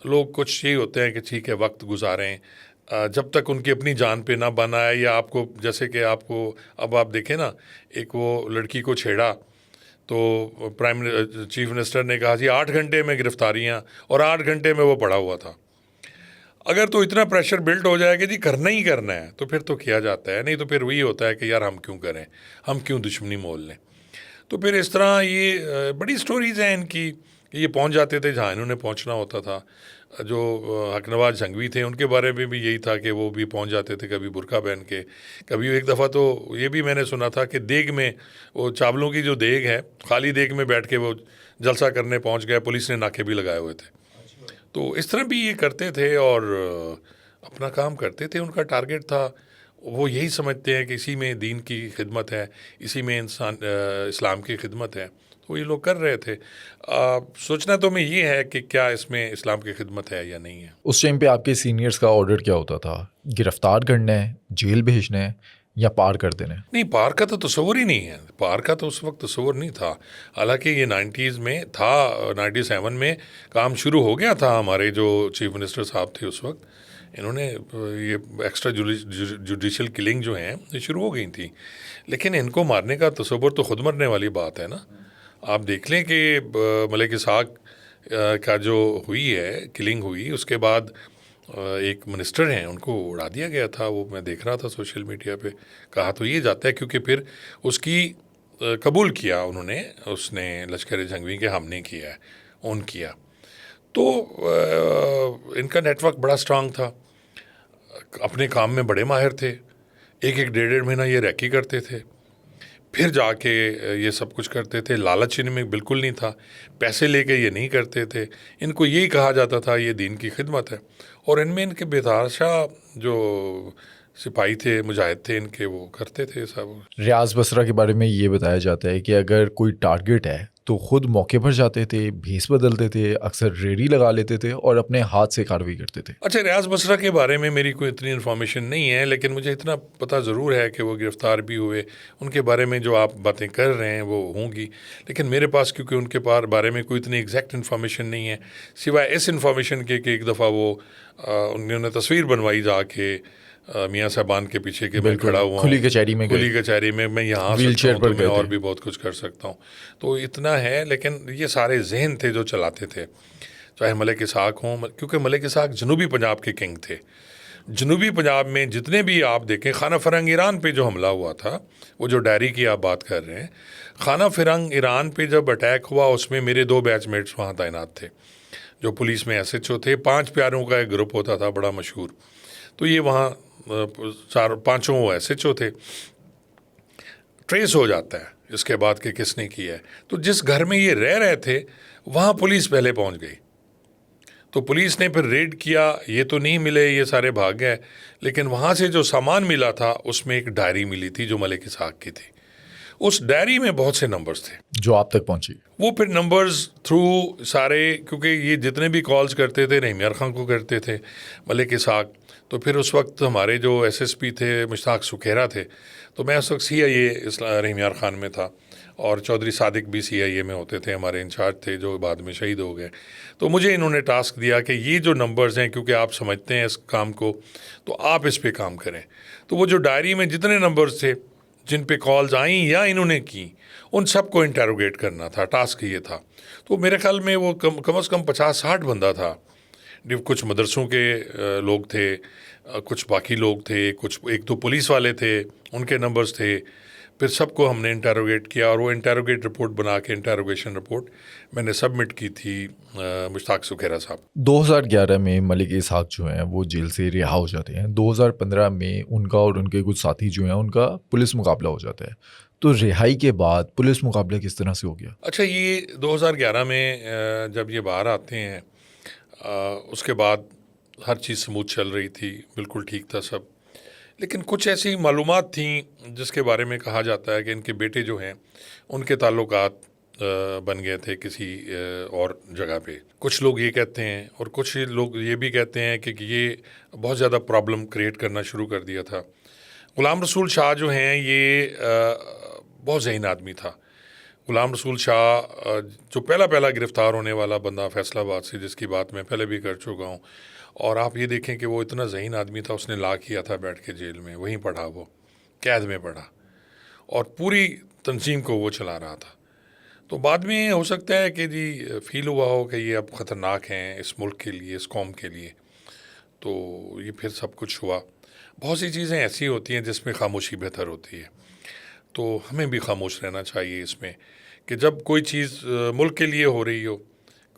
لوگ کچھ یہی ہوتے ہیں کہ ٹھیک ہے وقت گزاریں, جب تک ان کی اپنی جان پہ نہ بنا ہے, یا آپ کو جیسے کہ آپ کو اب آپ دیکھیں نا, ایک وہ لڑکی کو چھیڑا تو چیف منسٹر نے کہا جی 8 گھنٹے میں گرفتاریاں, اور 8 گھنٹے میں وہ پڑا ہوا تھا. اگر تو اتنا پریشر بلڈ ہو جائے کہ جی کرنا ہی کرنا ہے تو پھر تو کیا جاتا ہے, نہیں تو پھر وہی ہوتا ہے کہ یار ہم کیوں کریں, ہم کیوں دشمنی مول لیں. تو پھر اس طرح یہ بڑی سٹوریز ہیں ان کی, کہ یہ پہنچ جاتے تھے جہاں انہوں نے پہنچنا ہوتا تھا. جو حق نواز جھنگوی تھے ان کے بارے میں بھی یہی تھا کہ وہ بھی پہنچ جاتے تھے کبھی برقع پہن کے. کبھی ایک دفعہ تو یہ بھی میں نے سنا تھا کہ دیگ میں, وہ چاولوں کی جو دیگ ہے, خالی دیگ میں بیٹھ کے وہ جلسہ کرنے پہنچ گئے, پولیس نے ناکے بھی لگائے ہوئے تھے. تو اس طرح بھی یہ کرتے تھے اور اپنا کام کرتے تھے. ان کا ٹارگیٹ تھا, وہ یہی سمجھتے ہیں کہ اسی میں دین کی خدمت ہے, اسی میں اسلام کی خدمت ہے, تو یہ لوگ کر رہے تھے. سوچنا تو میں یہ ہے کہ کیا اس میں اسلام کی خدمت ہے یا نہیں ہے. اس ٹائم پہ آپ کے سینئرز کا آرڈر کیا ہوتا تھا؟ گرفتار کرنا ہے, جیل بھیجنا ہے, یا پار کر دینا ہے؟ نہیں, پار کا تو تصور ہی نہیں ہے. پار کا تو اس وقت تصور نہیں تھا. حالانکہ یہ 90s میں تھا, 97 میں کام شروع ہو گیا تھا. ہمارے جو چیف منسٹر صاحب تھے اس وقت, انہوں نے یہ ایکسٹرا جوڈیشل کلنگ جو ہیں یہ شروع ہو گئی تھیں. لیکن ان کو مارنے کا تصور تو خود مرنے والی بات ہے نا. آپ دیکھ لیں کہ ملک اسحاق کا جو ہوئی ہے, کلنگ ہوئی, اس کے بعد ایک منسٹر ہیں ان کو اڑا دیا گیا تھا. وہ میں دیکھ رہا تھا سوشل میڈیا پہ. کہا تو یہ جاتا ہے کیونکہ پھر اس کی قبول کیا انہوں نے, اس نے لشکر جھنگوی کے ہم نے کیا ہے, اون کیا. تو ان کا نیٹ ورک بڑا اسٹرانگ تھا, اپنے کام میں بڑے ماہر تھے. 1-1.5 مہینہ یہ ریکی کرتے تھے, پھر جا کے یہ سب کچھ کرتے تھے. لالچ ان میں بالکل نہیں تھا, پیسے لے کے یہ نہیں کرتے تھے. ان کو یہی کہا جاتا تھا یہ دین کی خدمت ہے. اور ان میں ان کے بےتحاشا جو سپاہی تھے, مجاہد تھے ان کے, وہ کرتے تھے سب. ریاض بصرہ کے بارے میں یہ بتایا جاتا ہے کہ اگر کوئی ٹارگٹ ہے تو خود موقع پر جاتے تھے, بھیس بدلتے تھے, اکثر ریڑھی لگا لیتے تھے اور اپنے ہاتھ سے کارروائی کرتے تھے. اچھا, ریاض بصرہ کے بارے میں میری کوئی اتنی انفارمیشن نہیں ہے, لیکن مجھے اتنا پتہ ضرور ہے کہ وہ گرفتار بھی ہوئے. ان کے بارے میں جو آپ باتیں کر رہے ہیں وہ ہوں گی, لیکن میرے پاس کیونکہ ان کے بارے میں کوئی اتنی ایگزیکٹ انفارمیشن نہیں ہے, سوائے اس انفارمیشن کے کہ ایک دفعہ وہ انہوں نے تصویر بنوائی جا کے میاں صاحبان کے پیچھے کہ میں کھڑا ہوا ہوں کھلی کچہری میں, کھلی کچہری میں یہاں ویل چیئر پر میں اور بھی بہت کچھ کر سکتا ہوں. تو اتنا ہے, لیکن یہ سارے ذہن تھے جو چلاتے تھے, چاہے ملک اسحاق ہوں, کیونکہ ملک اسحاق جنوبی پنجاب کے کنگ تھے. جنوبی پنجاب میں جتنے بھی آپ دیکھیں, خانہ فرنگ ایران پہ جو حملہ ہوا تھا, وہ جو ڈائری کی آپ بات کر رہے ہیں, خانہ فرنگ ایران پہ جب اٹیک ہوا اس میں میرے 2 بیچ میٹس وہاں تعینات تھے, جو پولیس میں ایس ایچ او تھے. 5 پیاروں کا ایک گروپ ہوتا تھا بڑا مشہور, تو یہ وہاں 4-5 وہ ایس ایچ او تھے. ٹریس ہو جاتا ہے اس کے بعد کہ کس نے کیا ہے. تو جس گھر میں یہ رہ رہے تھے وہاں پولیس پہلے پہنچ گئی, تو پولیس نے پھر ریڈ کیا, یہ تو نہیں ملے, یہ سارے بھاگ گئے. لیکن وہاں سے جو سامان ملا تھا اس میں ایک ڈائری ملی تھی جو ملک اسحاق کی تھی. اس ڈائری میں بہت سے نمبرز تھے جو آپ تک پہنچی. وہ پھر نمبرز تھرو سارے, کیونکہ یہ جتنے بھی کالز کرتے تھے رحیم یار خان کو کرتے تھے ملک اسحاق. تو پھر اس وقت ہمارے جو ایس ایس پی تھے مشتاق سکھیرا تھے, تو میں اس وقت CIA رحیم یار خان میں تھا, اور چودھری صادق بھی CIA میں ہوتے تھے, ہمارے انچارج تھے, جو بعد میں شہید ہو گئے. تو مجھے انہوں نے ٹاسک دیا کہ یہ جو نمبرز ہیں, کیونکہ آپ سمجھتے ہیں اس کام کو, تو آپ اس پہ کام کریں. تو وہ جو ڈائری میں جتنے نمبرز تھے جن پہ کالز آئیں یا انہوں نے کی, ان سب کو انٹیروگیٹ کرنا تھا, ٹاسک یہ تھا. تو میرے خیال میں وہ کم از کم 50-60 بندہ تھا. کچھ مدرسوں کے لوگ تھے, کچھ باقی لوگ تھے, کچھ 1-2 پولیس والے تھے, ان کے نمبرز تھے. پھر سب کو ہم نے انٹیروگیٹ کیا, اور وہ انٹیروگیٹ رپورٹ بنا کے, انٹیروگیشن رپورٹ میں نے سبمٹ کی تھی مشتاق سکھیرا صاحب. 2011 میں ملک اسحاق جو ہیں وہ جیل سے رہا ہو جاتے ہیں. 2015 میں ان کا اور ان کے کچھ ساتھی جو ہیں ان کا پولیس مقابلہ ہو جاتا ہے. تو رہائی کے بعد پولیس مقابلہ کس طرح سے ہو گیا؟ اچھا, یہ 2011 میں جب یہ باہر آتے ہیں, اس کے بعد ہر چیز سموتھ چل رہی تھی, بالکل ٹھیک تھا سب. لیکن کچھ ایسی معلومات تھیں جس کے بارے میں کہا جاتا ہے کہ ان کے بیٹے جو ہیں ان کے تعلقات بن گئے تھے کسی اور جگہ پہ. کچھ لوگ یہ کہتے ہیں, اور کچھ لوگ یہ بھی کہتے ہیں کہ یہ بہت زیادہ پرابلم کریٹ کرنا شروع کر دیا تھا. غلام رسول شاہ جو ہیں یہ بہت ذہین آدمی تھا. غلام رسول شاہ جو پہلا گرفتار ہونے والا بندہ فیصل آباد سے, جس کی بات میں پہلے بھی کر چکا ہوں, اور آپ یہ دیکھیں کہ وہ اتنا ذہین آدمی تھا, اس نے لا کیا تھا بیٹھ کے جیل میں, وہیں پڑھا, وہ قید میں پڑھا, اور پوری تنظیم کو وہ چلا رہا تھا. تو بعد میں ہو سکتا ہے کہ جی فیل ہوا ہو کہ یہ اب خطرناک ہیں اس ملک کے لیے, اس قوم کے لیے, تو یہ پھر سب کچھ ہوا. بہت سی چیزیں ایسی ہوتی ہیں جس میں خاموشی بہتر ہوتی ہے. تو ہمیں بھی خاموش رہنا چاہیے اس میں, کہ جب کوئی چیز ملک کے لیے ہو رہی ہو,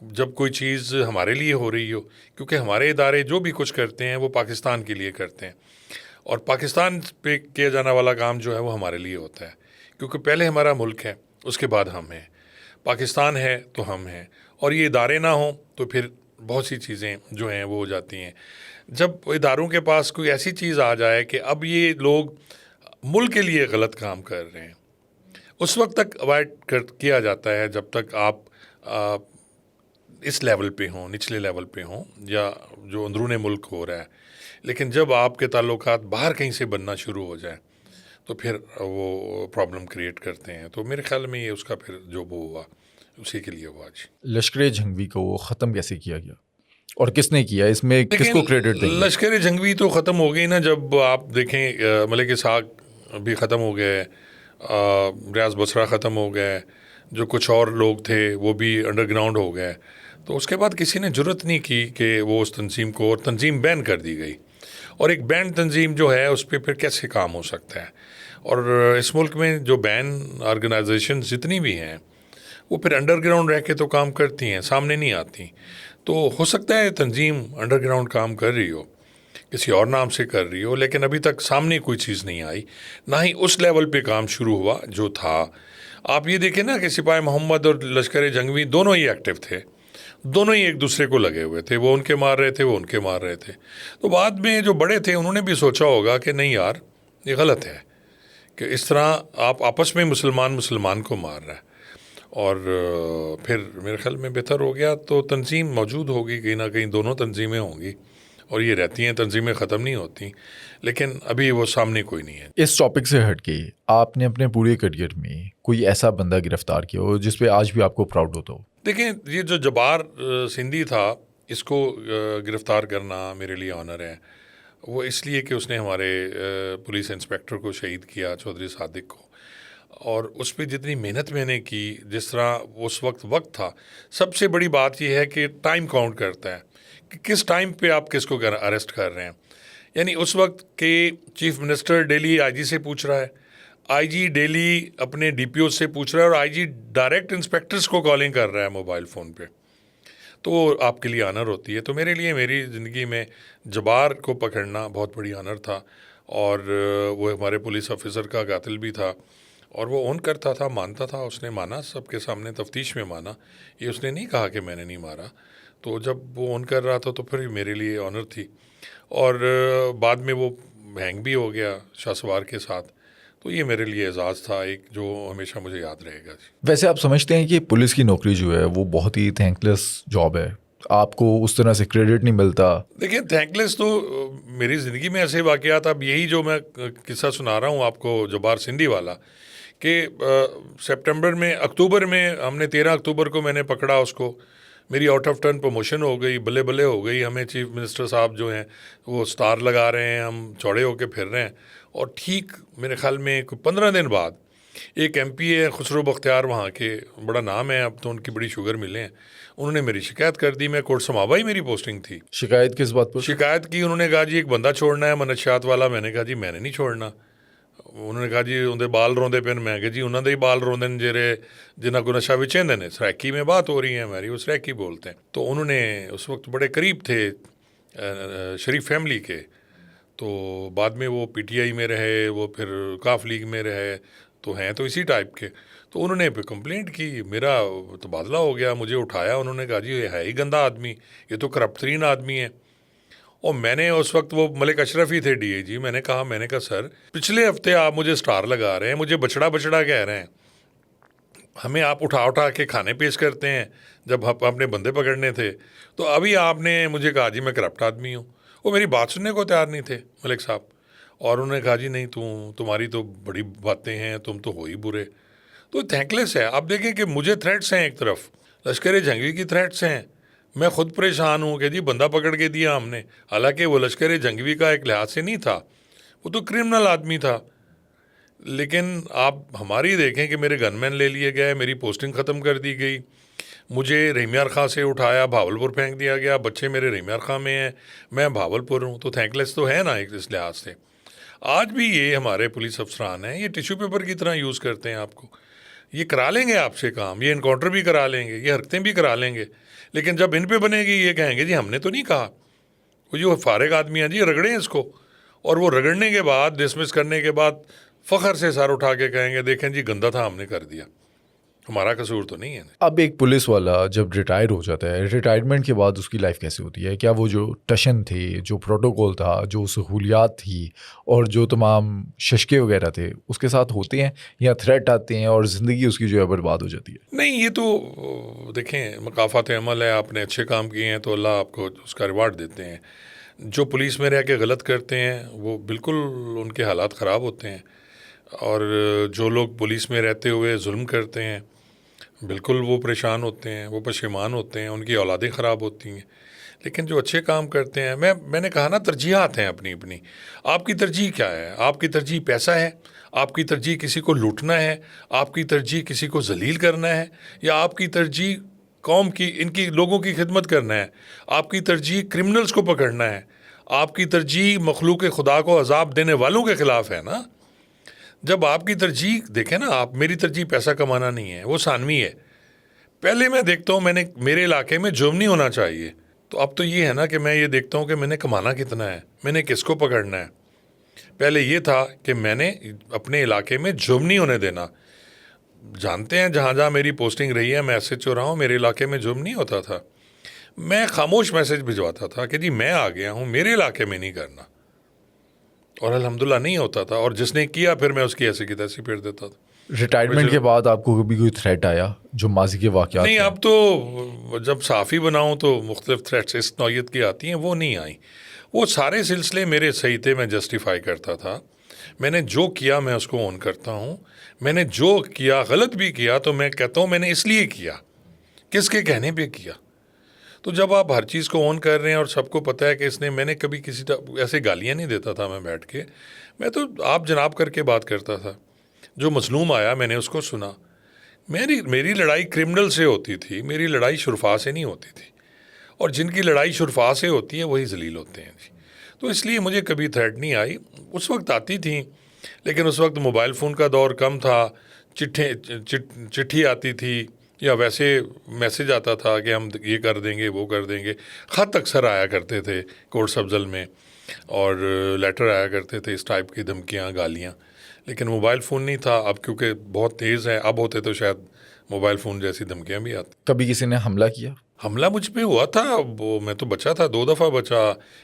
جب کوئی چیز ہمارے لیے ہو رہی ہو, کیونکہ ہمارے ادارے جو بھی کچھ کرتے ہیں وہ پاکستان کے لیے کرتے ہیں, اور پاکستان پہ کیا جانا والا کام جو ہے وہ ہمارے لیے ہوتا ہے, کیونکہ پہلے ہمارا ملک ہے, اس کے بعد ہم ہیں. پاکستان ہے تو ہم ہیں, اور یہ ادارے نہ ہوں تو پھر بہت سی چیزیں جو ہیں وہ ہو جاتی ہیں. جب اداروں کے پاس کوئی ایسی چیز آ جائے کہ اب یہ لوگ ملک کے لیے غلط کام کر رہے ہیں, اس وقت تک اوائڈ کیا جاتا ہے جب تک آپ اس لیول پہ ہوں, نچلے لیول پہ ہوں, یا جو اندرون ملک ہو رہا ہے. لیکن جب آپ کے تعلقات باہر کہیں سے بننا شروع ہو جائیں تو پھر وہ پرابلم کریٹ کرتے ہیں. تو میرے خیال میں یہ اس کا پھر جو وہ ہوا اسی کے لیے ہوا. جی, لشکر جھنگوی کو ختم کیسے کیا گیا اور کس نے کیا, اس میں کس کو کریڈٹ دیں گے؟ لشکر جھنگوی تو ختم ہو گئی نا, جب آپ دیکھیں ملک اسحاق بھی ختم ہو گئے, ریاض بصرہ ختم ہو گئے, جو کچھ اور لوگ تھے وہ بھی انڈر گراؤنڈ ہو گئے. تو اس کے بعد کسی نے جرت نہیں کی کہ وہ اس تنظیم کو, اور تنظیم بین کر دی گئی. اور ایک بین تنظیم جو ہے اس پہ پھر کیسے کام ہو سکتا ہے؟ اور اس ملک میں جو بین آرگنائزیشنز جتنی بھی ہیں وہ پھر انڈر گراؤنڈ رہ کے تو کام کرتی ہیں, سامنے نہیں آتی. تو ہو سکتا ہے تنظیم انڈر گراؤنڈ کام کر رہی ہو, کسی اور نام سے کر رہی ہو, لیکن ابھی تک سامنے کوئی چیز نہیں آئی, نہ ہی اس لیول پہ کام شروع ہوا جو تھا. آپ یہ دیکھیں نا کہ سپاہی محمد اور لشکر جھنگوی دونوں ہی ایکٹیو تھے, دونوں ہی ایک دوسرے کو لگے ہوئے تھے, وہ ان کے مار رہے تھے, وہ ان کے مار رہے تھے. تو بعد میں جو بڑے تھے انہوں نے بھی سوچا ہوگا کہ نہیں یار یہ غلط ہے کہ اس طرح آپ آپس میں مسلمان کو مار رہا ہے. اور پھر میرے خیال میں بہتر ہو گیا, تو تنظیم موجود ہوگی کہیں نہ کہیں, دونوں تنظیمیں ہوں گی, اور یہ رہتی ہیں, تنظیمیں ختم نہیں ہوتی, لیکن ابھی وہ سامنے کوئی نہیں ہے. اس ٹاپک سے ہٹ کے آپ نے اپنے پورے کریئر میں کوئی ایسا بندہ گرفتار کیا ہو جس پہ آج بھی آپ کو پراؤڈ ہوتا ہو؟ دیکھیں, یہ جو جبار سندھی تھا, اس کو گرفتار کرنا میرے لیے آنر ہے. وہ اس لیے کہ اس نے ہمارے پولیس انسپیکٹر کو شہید کیا, چودھری صادق کو, اور اس پہ جتنی محنت میں نے کی, جس طرح اس وقت تھا. سب سے بڑی بات یہ ہے کہ ٹائم کاؤنٹ کرتا ہے کہ کس ٹائم پہ آپ کس کو اریسٹ کر رہے ہیں. یعنی اس وقت کہ چیف منسٹر ڈیلی آئی جی سے پوچھ رہا ہے, آئی جی ڈیلی اپنے ڈی پی او سے پوچھ رہا ہے, اور آئی جی ڈائریکٹ انسپیکٹرز کو کالنگ کر رہا ہے موبائل فون پہ, تو آپ کے لیے آنر ہوتی ہے. تو میرے لیے میری زندگی میں جبار کو پکڑنا بہت بڑی آنر تھا, اور وہ ہمارے پولیس آفیسر کا قاتل بھی تھا, اور وہ اون کرتا تھا, مانتا تھا, اس نے مانا سب کے سامنے, تفتیش میں مانا, یہ اس نے نہیں کہا کہ میں نے نہیں مارا. تو جب وہ اون کر رہا تھا تو پھر میرے لیے آنر تھی. اور بعد میں وہ ہینگ بھی ہو گیا شاہ سوار کے ساتھ, تو یہ میرے لیے اعزاز تھا ایک جو ہمیشہ مجھے یاد رہے گا. ویسے آپ سمجھتے ہیں کہ پولیس کی نوکری جو ہے وہ بہت ہی تھینک لیس جاب ہے, آپ کو اس طرح سے کریڈٹ نہیں ملتا؟ دیکھیں, تھینک لیس تو میری زندگی میں ایسے واقعات, اب یہی جو میں قصہ سنا رہا ہوں آپ کو جبار سندھی والا, کہ سپٹمبر میں اکتوبر میں ہم نے 13 اکتوبر کو میں نے پکڑا اس کو, میری آؤٹ آف ٹرن پروموشن ہو گئی, بلے بلے ہو گئی, ہمیں چیف منسٹر صاحب جو ہیں وہ سٹار لگا رہے ہیں, ہم چوڑے ہو کے پھر رہے ہیں. اور ٹھیک میرے خیال میں 15 دن بعد ایک ایم پی ہے خسرو بختیار, وہاں کے بڑا نام ہے, اب تو ان کی بڑی شوگر ملے ہیں, انہوں نے میری شکایت کر دی. میں کوٹ سماوا ہی میری پوسٹنگ تھی. شکایت کس بات پر؟ شکایت کی, انہوں نے کہا جی ایک بندہ چھوڑنا ہے منشیات والا. میں نے کہا جی میں نے نہیں چھوڑنا. انہوں نے کہا جی اندر بال روندے پہ. میں کہ جی انہوں نے ہی بال روندے جیرے جنہ کو نشہ وچیندے نے. سریکی میں بات ہو رہی ہے ہماری, وہ سریکی بولتے ہیں. تو انہوں نے اس وقت بڑے قریب تھے شریف فیملی کے, تو بعد میں وہ پی ٹی آئی میں رہے, وہ پھر کاف لیگ میں رہے, تو ہیں تو اسی ٹائپ کے. تو انہوں نے پھر کمپلینٹ کی, میرا تبادلہ ہو گیا, مجھے اٹھایا. انہوں نے کہا جی یہ ہے ہی گندا آدمی, یہ تو کرپٹ ترین آدمی ہے. اور میں نے اس وقت, وہ ملک اشرف ہی تھے ڈی اے جی, میں نے کہا سر پچھلے ہفتے آپ مجھے سٹار لگا رہے ہیں, مجھے بچڑا بچڑا کہہ رہے ہیں, ہمیں آپ اٹھا کے کھانے پیش کرتے ہیں جب اپنے بندے پکڑنے تھے, تو ابھی آپ نے مجھے کہا جی میں کرپٹ آدمی ہوں. وہ میری بات سننے کو تیار نہیں تھے ملک صاحب, اور انہوں نے کہا جی نہیں تمہاری تو بڑی باتیں ہیں, تم تو ہو ہی برے. تو تھینک لیس ہے. آپ دیکھیں کہ مجھے تھریٹس ہیں, ایک طرف لشکر جنگی کی تھریٹس ہیں, میں خود پریشان ہوں کہ جی بندہ پکڑ کے دیا ہم نے, حالانکہ وہ لشکر جنگوی کا ایک لحاظ سے نہیں تھا, وہ تو کرمنل آدمی تھا. لیکن آپ ہماری دیکھیں کہ میرے گن مین لے لیے گئے, میری پوسٹنگ ختم کر دی گئی, مجھے رحیمیار خاں سے اٹھایا بھاولپور پھینک دیا گیا, بچے میرے رحیمیار خاں میں ہیں, میں بھاولپور ہوں. تو تھینک لیس تو ہے نا ایک اس لحاظ سے. آج بھی یہ ہمارے پولیس افسران ہیں, یہ ٹیشو پیپر کی طرح یوز کرتے ہیں آپ کو. یہ کرا لیں گے آپ سے کام, یہ انکاؤنٹر بھی کرا لیں گے, یہ حرکتیں بھی کرا لیں گے, لیکن جب ان پہ بنے گی یہ کہیں گے جی ہم نے تو نہیں کہا. وہ جو فارغ آدمی ہیں جی رگڑیں اس کو, اور وہ رگڑنے کے بعد ڈسمس کرنے کے بعد فخر سے سر اٹھا کے کہیں گے دیکھیں جی گندا تھا ہم نے کر دیا, ہمارا قصور تو نہیں ہے. اب ایک پولیس والا جب ریٹائر ہو جاتا ہے, ریٹائرمنٹ کے بعد اس کی لائف کیسے ہوتی ہے؟ کیا وہ جو ٹشن تھے, جو پروٹوکول تھا, جو سہولیات تھی, اور جو تمام ششکے وغیرہ تھے اس کے ساتھ ہوتے ہیں, یا تھریٹ آتے ہیں اور زندگی اس کی جو ہے برباد ہو جاتی ہے؟ نہیں, یہ تو دیکھیں مقافات عمل ہے, آپ نے اچھے کام کیے ہیں تو اللہ آپ کو اس کا ریوارڈ دیتے ہیں. جو پولیس میں رہ کے غلط کرتے ہیں وہ بالکل ان کے حالات خراب ہوتے ہیں, اور جو لوگ پولیس میں رہتے ہوئے ظلم کرتے ہیں بالکل وہ پریشان ہوتے ہیں, وہ پشیمان ہوتے ہیں, ان کی اولادیں خراب ہوتی ہیں. لیکن جو اچھے کام کرتے ہیں, میں نے کہا نا ترجیحات ہیں اپنی اپنی. آپ کی ترجیح کیا ہے؟ آپ کی ترجیح پیسہ ہے, آپ کی ترجیح کسی کو لوٹنا ہے, آپ کی ترجیح کسی کو ذلیل کرنا ہے, یا آپ کی ترجیح قوم کی ان کی لوگوں کی خدمت کرنا ہے, آپ کی ترجیح کرمنلز کو پکڑنا ہے, آپ کی ترجیح مخلوق خدا کو عذاب دینے والوں کے خلاف ہے نا. جب آپ کی ترجیح دیکھیں نا, آپ میری ترجیح پیسہ کمانا نہیں ہے, وہ ثانوی ہے. پہلے میں دیکھتا ہوں میرے علاقے میں جرم نہیں ہونا چاہیے, تو اب تو یہ ہے نا کہ میں یہ دیکھتا ہوں کہ میں نے کمانا کتنا ہے, میں نے کس کو پکڑنا ہے. پہلے یہ تھا کہ میں نے اپنے علاقے میں جرم نہیں ہونے دینا. جانتے ہیں جہاں جہاں میری پوسٹنگ رہی ہے, میں ایسے ہو رہا ہوں, میرے علاقے میں جرم نہیں ہوتا تھا. میں خاموش میسج بھجواتا تھا کہ جی میں آ گیا ہوں, میرے علاقے میں نہیں کرنا, اور الحمدللہ نہیں ہوتا تھا. اور جس نے کیا پھر میں اس کی ایسی کی تیسی پھیر دیتا تھا. ریٹائرمنٹ کے بعد آپ کو کبھی کوئی تھریٹ آیا جو ماضی کے واقعات نہیں, ہیں؟ اب تو جب صحافی بناؤں تو مختلف تھریٹس اس نوعیت کی آتی ہیں, وہ نہیں آئیں. وہ سارے سلسلے میرے صحیح تھے, میں جسٹیفائی کرتا تھا. میں نے جو کیا میں اس کو اون کرتا ہوں. میں نے جو کیا غلط بھی کیا تو میں کہتا ہوں میں نے اس لیے کیا, کس کے کہنے پہ کیا. تو جب آپ ہر چیز کو اون کر رہے ہیں اور سب کو پتہ ہے کہ اس نے, میں نے کبھی کسی ایسے گالیاں نہیں دیتا تھا میں بیٹھ کے, میں تو آپ جناب کر کے بات کرتا تھا. جو مظلوم آیا میں نے اس کو سنا. میری لڑائی کرمنل سے ہوتی تھی, میری لڑائی شرفا سے نہیں ہوتی تھی, اور جن کی لڑائی شرفا سے ہوتی ہے وہی ذلیل ہوتے ہیں جی. تو اس لیے مجھے کبھی تھریٹ نہیں آئی. اس وقت آتی تھیں, لیکن اس وقت موبائل فون کا دور کم تھا, چٹھی آتی تھی, یا ویسے میسج آتا تھا کہ ہم یہ کر دیں گے وہ کر دیں گے. خط اکثر آیا کرتے تھے کوٹ سبزل میں, اور لیٹر آیا کرتے تھے اس ٹائپ کی دھمکیاں گالیاں. لیکن موبائل فون نہیں تھا. اب کیونکہ بہت تیز ہے, اب ہوتے تو شاید موبائل فون جیسی دھمکیاں بھی آتی. کبھی کسی نے حملہ کیا؟ حملہ مجھ پہ ہوا تھا, وہ میں تو بچا تھا, 2 دفعہ بچا.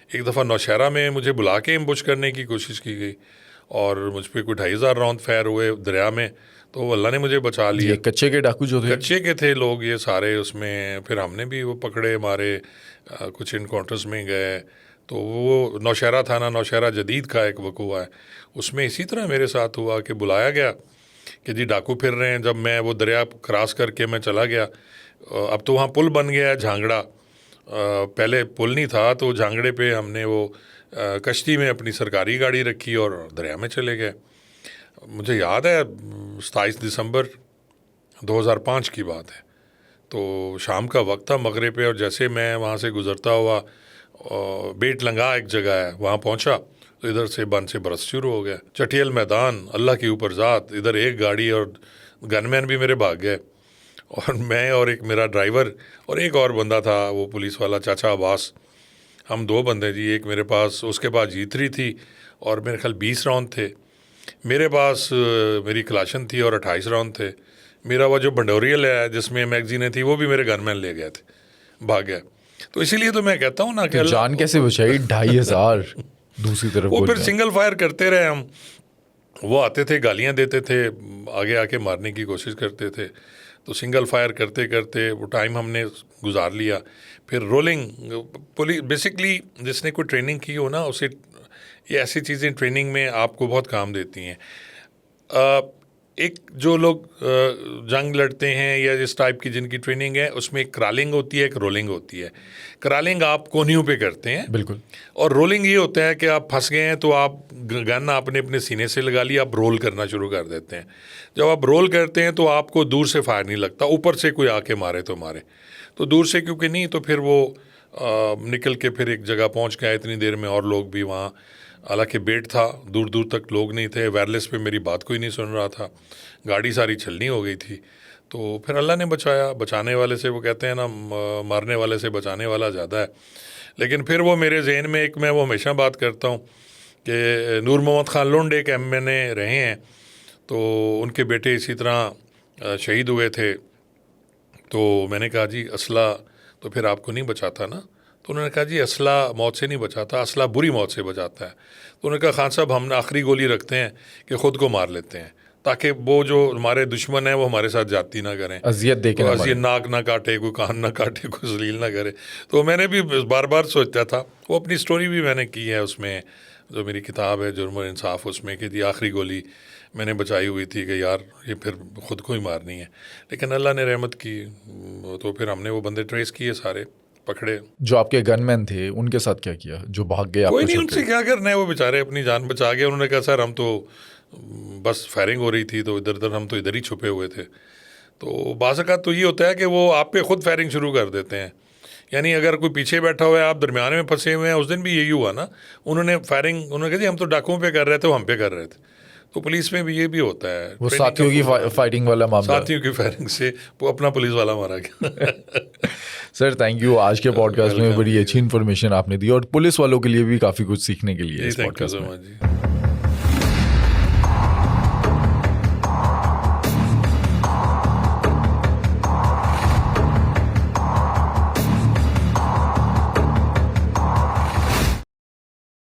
ایک دفعہ نوشہرہ میں مجھے بلا کے امبوش کرنے کی کوشش کی گئی, اور مجھ پہ کوئی 2,500 راؤنڈ فائر ہوئے دریا میں, تو اللہ نے مجھے بچا لیا. یہ کچے کے ڈاکو جو تھے؟ کچے کے تھے لوگ یہ سارے اس میں. پھر ہم نے بھی وہ پکڑے, مارے, کچھ انکاؤنٹرز میں گئے. تو وہ نوشہرہ تھانہ نوشہرہ جدید کا ایک وقوع ہے, اس میں اسی طرح میرے ساتھ ہوا کہ بلایا گیا کہ جی ڈاکو پھر رہے ہیں. جب میں وہ دریا کراس کر کے میں چلا گیا, اب تو وہاں پل بن گیا ہے جھانگڑا, پہلے پل نہیں تھا, تو جھانگڑے پہ ہم نے وہ کشتی میں اپنی سرکاری گاڑی رکھی اور دریا میں چلے گئے. مجھے یاد ہے 27 دسمبر 2005 کی بات ہے, تو شام کا وقت تھا مغرب پہ, اور جیسے میں وہاں سے گزرتا ہوا بیٹ لنگا ایک جگہ ہے وہاں پہنچا, تو ادھر سے بند سے برس شروع ہو گیا. چٹیل میدان, اللہ کے اوپر ذات, ادھر ایک گاڑی اور گن مین بھی میرے بھاگ گئے, اور میں اور ایک میرا ڈرائیور اور ایک اور بندہ تھا وہ پولیس والا چاچا عباس, ہم 2 بندے جی. ایک میرے پاس, اس کے پاس G3 تھی اور میرے خیال 20 راؤنڈ تھے. میرے پاس میری کلاشن تھی اور 28 راؤنڈ تھے. میرا وہ جو بنڈوریل ہے جس میں میگزینیں تھی وہ بھی میرے گن مین لے گئے تھے, بھاگ گئے. تو اسی لیے تو میں کہتا ہوں نا کہ جان کیسے بچائی 2500 دوسری طرف. وہ پھر سنگل فائر کرتے رہے ہم. وہ آتے تھے, گالیاں دیتے تھے, آگے آ کے مارنے کی کوشش کرتے تھے, تو سنگل فائر کرتے کرتے وہ ٹائم ہم نے گزار لیا. پھر رولنگ پولیس, بیسکلی جس نے کوئی ٹریننگ کی ہو نا اسے یہ ایسی چیزیں ٹریننگ میں آپ کو بہت کام دیتی ہیں. ایک جو لوگ جنگ لڑتے ہیں یا اس ٹائپ کی جن کی ٹریننگ ہے, اس میں ایک کرالنگ ہوتی ہے, ایک رولنگ ہوتی ہے. کرالنگ آپ کونیوں پہ کرتے ہیں بالکل, اور رولنگ یہ ہوتا ہے کہ آپ پھنس گئے ہیں تو آپ گن آپ نے اپنے سینے سے لگا لی, آپ رول کرنا شروع کر دیتے ہیں. جب آپ رول کرتے ہیں تو آپ کو دور سے فائر نہیں لگتا, اوپر سے کوئی آ کے مارے تو مارے, تو دور سے کیونکہ نہیں, تو پھر وہ نکل کے پھر ایک جگہ پہنچ گیا. اتنی دیر میں اور لوگ بھی وہاں, حالانکہ بیٹ تھا, دور دور تک لوگ نہیں تھے, وائرلیس پہ میری بات کوئی نہیں سن رہا تھا, گاڑی ساری چھلنی ہو گئی تھی. تو پھر اللہ نے بچایا. بچانے والے سے, وہ کہتے ہیں نا مارنے والے سے بچانے والا زیادہ ہے. لیکن پھر وہ میرے ذہن میں ایک, میں وہ ہمیشہ بات کرتا ہوں کہ نور محمد خان لونڈ ایک MN رہے ہیں, تو ان کے بیٹے اسی طرح شہید ہوئے تھے. تو میں نے کہا جی اسلحہ تو پھر آپ کو نہیں بچاتا نا؟ تو انہوں نے کہا جی اسلحہ موت سے نہیں بچاتا, اسلحہ بری موت سے بچاتا ہے. تو انہوں نے کہا خان صاحب ہم آخری گولی رکھتے ہیں کہ خود کو مار لیتے ہیں, تاکہ وہ جو ہمارے دشمن ہیں وہ ہمارے ساتھ زیادتی نہ کریں, اذیت دے کے, اذیت ناک نہ کاٹے, کوئی کان نہ کاٹے, کوئی ذلیل نہ کرے. تو میں نے بھی بار بار سوچتا تھا, وہ اپنی سٹوری بھی میں نے کی ہے اس میں, جو میری کتاب ہے جرم اور انصاف, اس میں کہ جی آخری گولی میں نے بچائی ہوئی تھی کہ یار یہ پھر خود کو ہی مارنی ہے. لیکن اللہ نے رحمت کی, تو پھر ہم نے وہ بندے ٹریس کیے, سارے پکڑے. جو آپ کے گن مین تھے ان کے ساتھ کیا کیا, جو بھاگ گئے؟ کوئی نہیں, ان سے کیا کرنا ہے, وہ بیچارے اپنی جان بچا گئے. انہوں نے کہا سر ہم تو بس فائرنگ ہو رہی تھی تو ادھر ادھر, ہم تو ادھر ہی چھپے ہوئے تھے. تو بعض اوقات تو یہ ہوتا ہے کہ وہ آپ پہ خود فائرنگ شروع کر دیتے ہیں. یعنی اگر کوئی پیچھے بیٹھا ہوا ہے, آپ درمیان میں پھنسے ہوئے ہیں, اس دن بھی یہی ہوا نا, انہوں نے فائرنگ, انہوں نے کہا جی ہم تو ڈاکوؤں پہ کر رہے تھے, وہ ہم پہ کر رہے تھے. تو پولیس میں بھی یہ بھی ہوتا ہے, وہ ساتھیوں کی فائٹنگ والا معاملہ, ساتھیوں کی فائرنگ سے وہ اپنا پولیس والا مارا گیا. سر تھینک یو, آج کے پوڈ کاسٹ میں بڑی اچھی انفارمیشن آپ نے دی, اور پولیس والوں کے لیے بھی کافی کچھ سیکھنے کے لیے اس پوڈ کاسٹ میں.